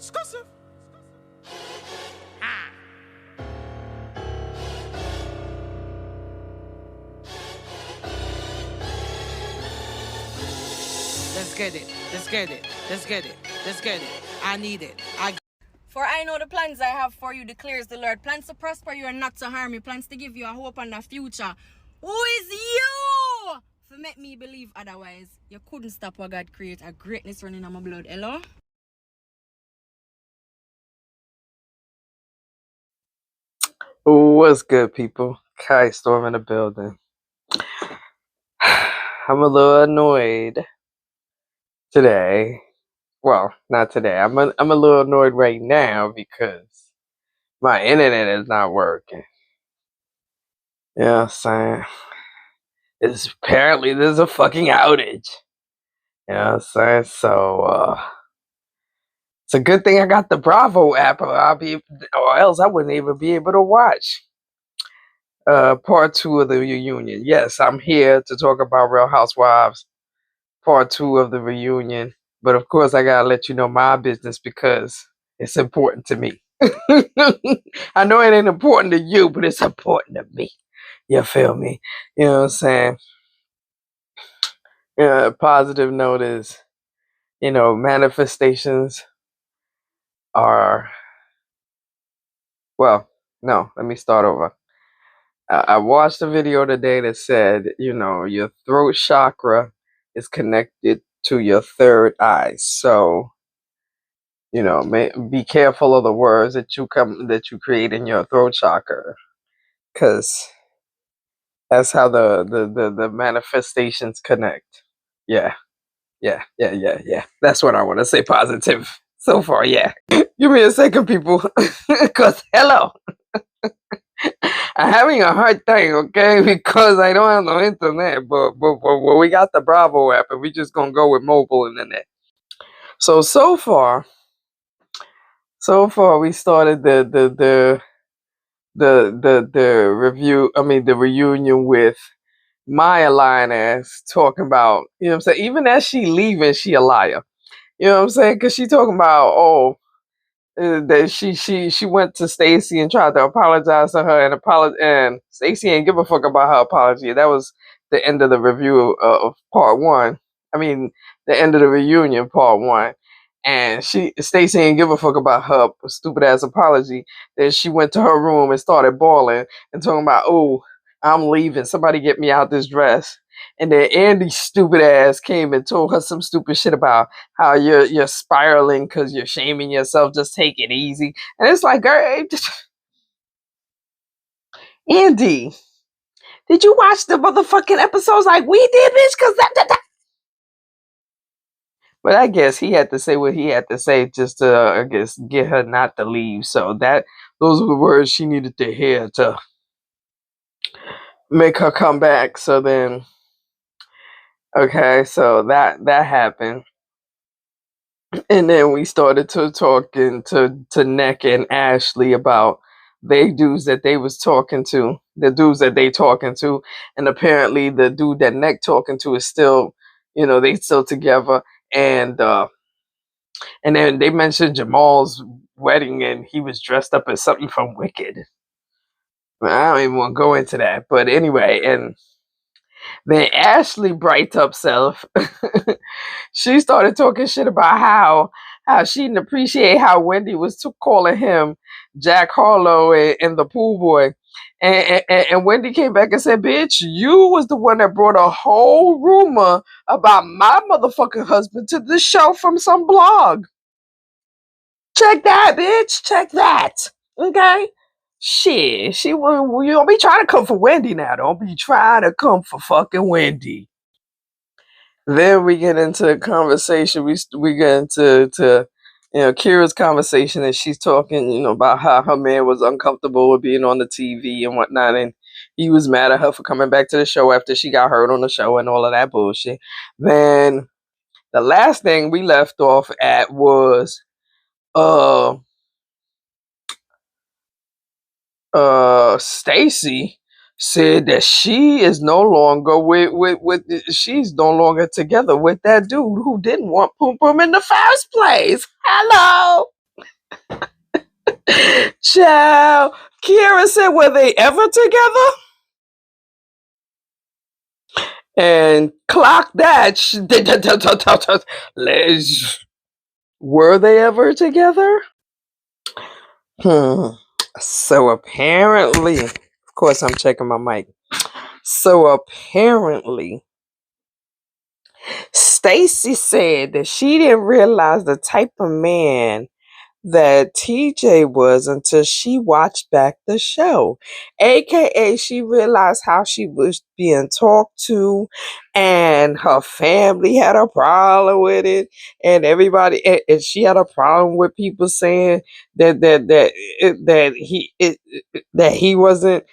Let's get it. Let's get it. Let's get it. Let's get it. I need it. For I know the plans I have for you, declares the Lord. Plans to prosper you and not to harm you. Plans to give you a hope and a future. Who is you? To make me believe otherwise. You couldn't stop what God create. A greatness running on my blood. Hello? What's good, people? Kai Storm in the building. I'm a little annoyed today. Well, not today. I'm a little annoyed right now because my internet is not working. You know what I'm saying? Apparently there's a fucking outage. You know what I'm saying? So it's a good thing I got the Bravo app, or else I wouldn't even be able to watch part 2 of the reunion. Yes, I'm here to talk about Real Housewives part 2 of the reunion, but of course I gotta let you know my business because it's important to me. I know it ain't important to you, but it's important to me. You feel me? You know what I'm saying? A positive note is, manifestations are, well, no, let me start over. I watched a video today that said, your throat chakra is connected to your third eye. So, be careful of the words that you create in your throat chakra, because that's how the manifestations connect. Yeah. That's what I want to say positive so far. Yeah. Give me a second, people, because hello. I'm having a hard time, okay, because I don't have no internet, but we got the Bravo app, and we just gonna go with mobile internet. So far we started the review. I mean, the reunion with Maya Lioness talking about, you know what I'm saying. Even as she leaving, she a liar. You know what I'm saying? Because she talking about that she went to Stacey and tried to apologize to her, and Stacey ain't give a fuck about her apology. That was the end of the review of part 1. I mean, the end of the reunion, part 1. And Stacey ain't give a fuck about her stupid ass apology. Then she went to her room and started bawling and talking about, oh, I'm leaving. Somebody get me out this dress. And then Andy's stupid ass came and told her some stupid shit about how you're spiraling because you're shaming yourself. Just take it easy. And it's like, girl, Andy, did you watch the motherfucking episodes like we did, bitch? Because that. But I guess he had to say what he had to say just to, I guess, get her not to leave. So those were the words she needed to hear to make her come back. So then, okay, so that happened. And then we started to talking to Neck and Ashley about the dudes that they talking to, and apparently the dude that Neck talking to is still, they still together, and then they mentioned Jamal's wedding, and he was dressed up as something from Wicked. I don't even want to go into that, but anyway, and then Ashley bright up self, she started talking shit about how she didn't appreciate how Wendy was calling him Jack Harlow and the pool boy. And Wendy came back and said, bitch, you was the one that brought a whole rumor about my motherfucking husband to the show from some blog. Check that, bitch. Check that. Okay? Shit. You don't be trying to come for Wendy now. Don't be trying to come for fucking Wendy. Then we get into a conversation. We get into Kira's conversation, and she's talking, about how her man was uncomfortable with being on the TV and whatnot, and he was mad at her for coming back to the show after she got hurt on the show and all of that bullshit. Then the last thing we left off at was Stacy said that she is no longer she's no longer together with that dude who didn't want Poom Poom in the first place. Hello. Child, Kiara said, were they ever together? And clock that. Were they ever together? Hmm. So apparently, of course, I'm checking my mic. So apparently, Stacy said that she didn't realize the type of man that TJ was until she watched back the show. AKA, she realized how she was being talked to, and her family had a problem with it, and everybody, and she had a problem with people saying that he wasn't,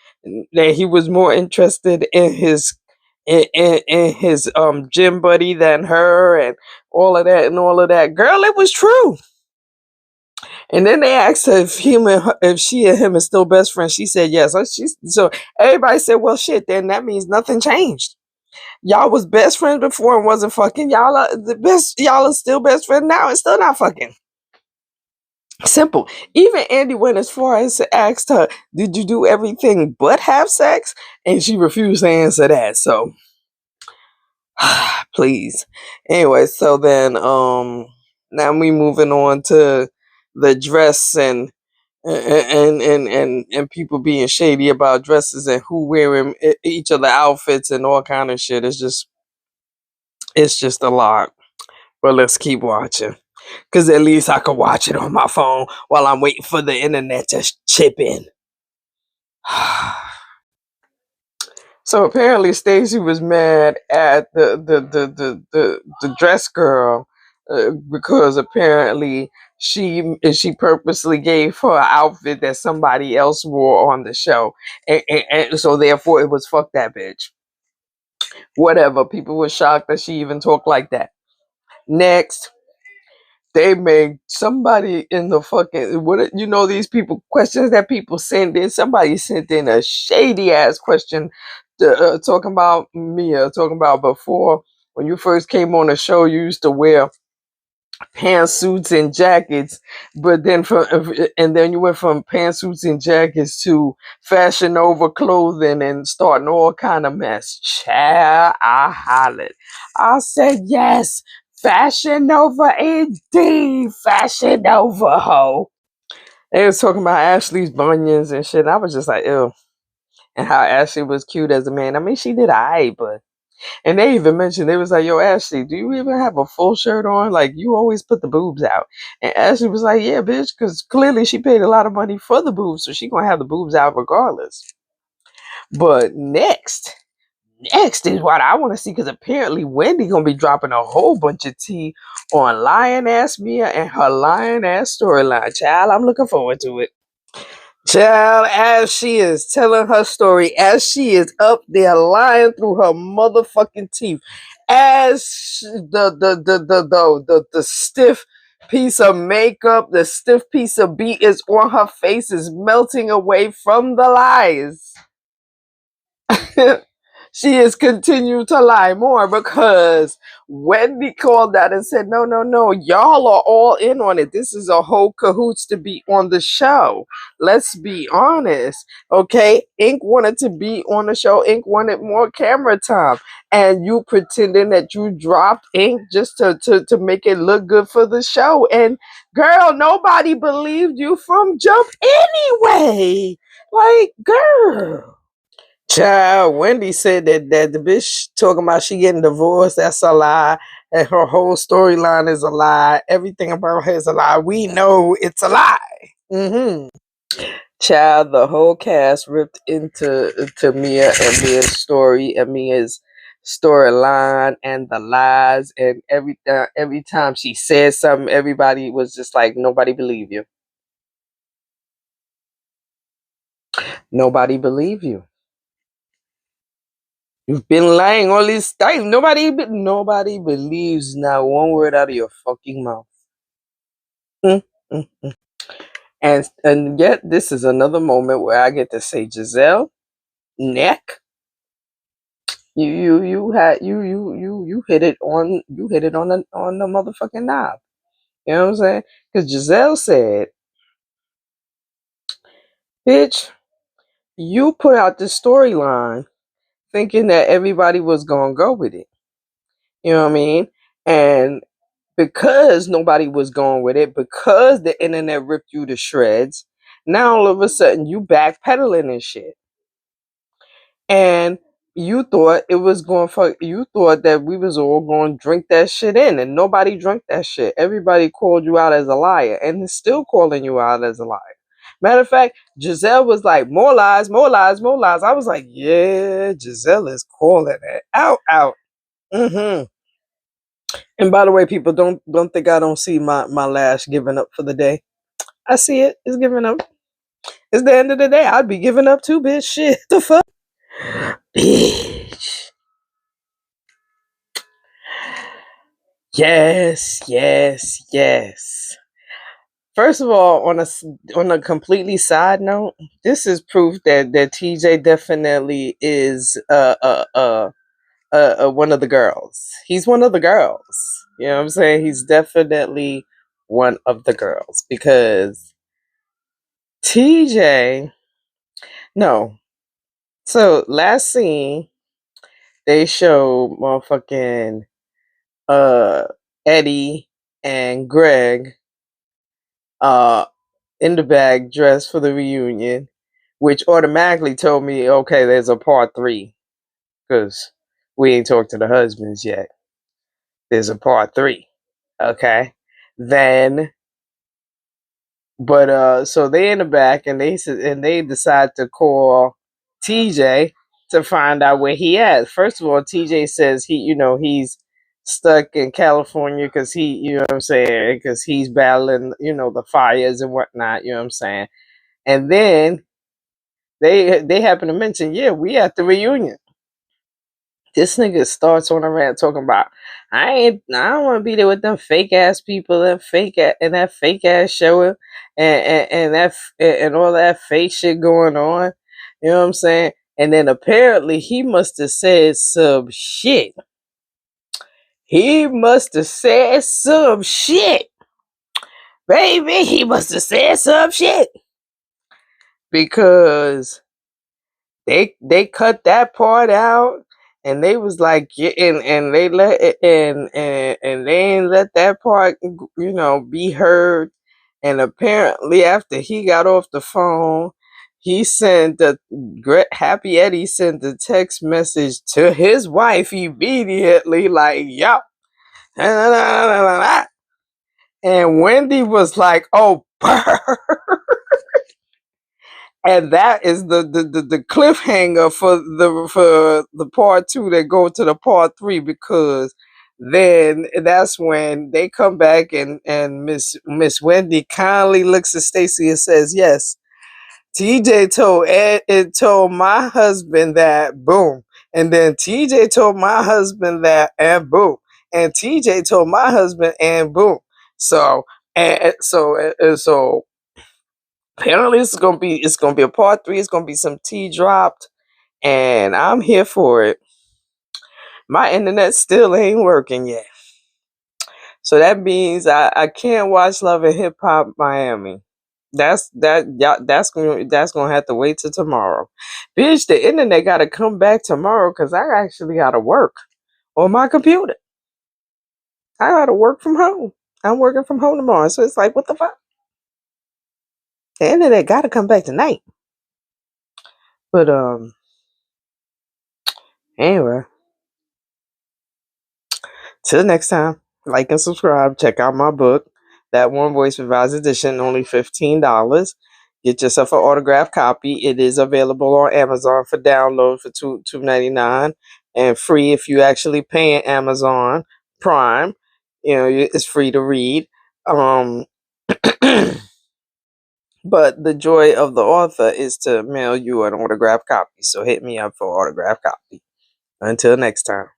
that he was more interested in his in his gym buddy than her, and all of that and all of that. Girl, it was true. And then they asked her if she and him are still best friends. She said yes. So everybody said, well, shit, then that means nothing changed. Y'all was best friends before and wasn't fucking. Y'all are the best. Y'all are still best friends now and still not fucking. Simple. Even Andy went as far as to ask her, did you do everything but have sex? And she refused to answer that. So please. Anyway, so then now we moving on to the dress and people being shady about dresses and who wearing each of the outfits and all kind of shit. It's just a lot. But let's keep watching, cause at least I can watch it on my phone while I'm waiting for the internet to chip in. So apparently Stacy was mad at the dress girl because apparently she purposely gave her an outfit that somebody else wore on the show, and so therefore it was fuck that bitch. Whatever. People were shocked that she even talked like that. Next, they made somebody in the fucking these people questions that people send in. Somebody sent in a shady ass question talking about Mia, talking about before when you first came on the show, you used to wear pantsuits and jackets, but then you went from pantsuits and jackets to fashion over clothing and starting all kind of mess. Child, I hollered. I said yes. Fashion over indeed. Fashion over, ho. They was talking about Ashley's bunions and shit. I was just like, ew. And how Ashley was cute as a man. I mean, she did alright, but and they even mentioned, they was like, yo, Ashley, do you even have a full shirt on? Like, you always put the boobs out. And Ashley was like, yeah, bitch, because clearly she paid a lot of money for the boobs, so she gonna have the boobs out regardless. But next is what I want to see, because apparently Wendy gonna be dropping a whole bunch of tea on Lion Ass Mia and her Lion Ass storyline. Child, I'm looking forward to it. Child, as she is telling her story, as she is up there lying through her motherfucking teeth, as the stiff piece of makeup, the stiff piece of beat is on her face, is melting away from the lies. She is continuing to lie more because Wendy called that and said, no, y'all are all in on it. This is a whole cahoots to be on the show. Let's be honest. Okay. Ink wanted to be on the show. Ink wanted more camera time. And you pretending that you dropped Ink just to make it look good for the show. And girl, nobody believed you from jump anyway. Like, girl. Child, Wendy said that the bitch talking about she getting divorced, that's a lie. And her whole storyline is a lie. Everything about her is a lie. We know it's a lie. Child, the whole cast ripped into Mia and Mia's story and Mia's storyline and the lies, and every time she said something, everybody was just like, nobody believe you. Nobody believe you. You've been lying all this time. Nobody believes not one word out of your fucking mouth. Mm, mm, mm. And yet this is another moment where I get to say, Giselle, neck, you hit it on the motherfucking knob. You know what I'm saying? Because Giselle said Bitch, you put out the storyline thinking that everybody was going to go with it. You know what I mean? And because nobody was going with it, because the internet ripped you to shreds, now all of a sudden you backpedaling and shit. And you thought it was going for, you thought that we was all going to drink that shit in, and nobody drank that shit. Everybody called you out as a liar, and is still calling you out as a liar. Matter of fact, Giselle was like, more lies, more lies, more lies. I was like, yeah, Giselle is calling it out, out. Mm-hmm. And by the way, people, don't think I don't see my lash giving up for the day. I see it. It's giving up. It's the end of the day. I'd be giving up too, bitch. Shit, the fuck, bitch. Yes, yes, yes. First of all, on a completely side note, this is proof that TJ definitely is one of the girls. He's one of the girls. You know what I'm saying? He's definitely one of the girls because TJ. No. So last scene they show motherfucking uh Eddie and Greg uh in the bag dressed for the reunion, which automatically told me, okay, there's a part 3 because we ain't talked to the husbands yet. There's a part 3. Okay. Then but so they in the back and they decide to call TJ to find out where he at. First of all, TJ says he's stuck in California because because he's battling, the fires and whatnot, you know what I'm saying? And then they happen to mention, yeah, we at the reunion. This nigga starts on a rant talking about I don't want to be there with them fake ass people and that fake ass show and all that fake shit going on. You know what I'm saying? And then apparently he must have said some shit. He must have said some shit. Baby, he must have said some shit. Because they cut that part out and they was like and they let and they ain't let that part be heard. And apparently after he got off the phone, he sent Happy Eddie sent the text message to his wife immediately like, yup. And Wendy was like, oh, and that is the cliffhanger for the part 2 that go to the part 3, because then that's when they come back and Miss Wendy kindly looks at Stacy and says, yes, TJ told my husband that, boom, and then TJ told my husband that, and boom, and TJ told my husband, and boom. So so apparently it's gonna be a part 3. It's gonna be some tea dropped, and I'm here for it. My internet still ain't working yet, so that means I can't watch Love and Hip Hop Miami. That's gonna have to wait till tomorrow. Bitch, the internet gotta come back tomorrow because I actually gotta work on my computer. I gotta work from home. I'm working from home tomorrow, so it's like, what the fuck? The internet gotta come back tonight. But anyway. Till next time, like and subscribe. Check out my book, That One Voice Revised Edition, only $15. Get yourself an autographed copy. It is available on Amazon for download for $2.99 and free if you actually pay Amazon Prime. It's free to read. But the joy of the author is to mail you an autographed copy. So hit me up for autographed copy. Until next time.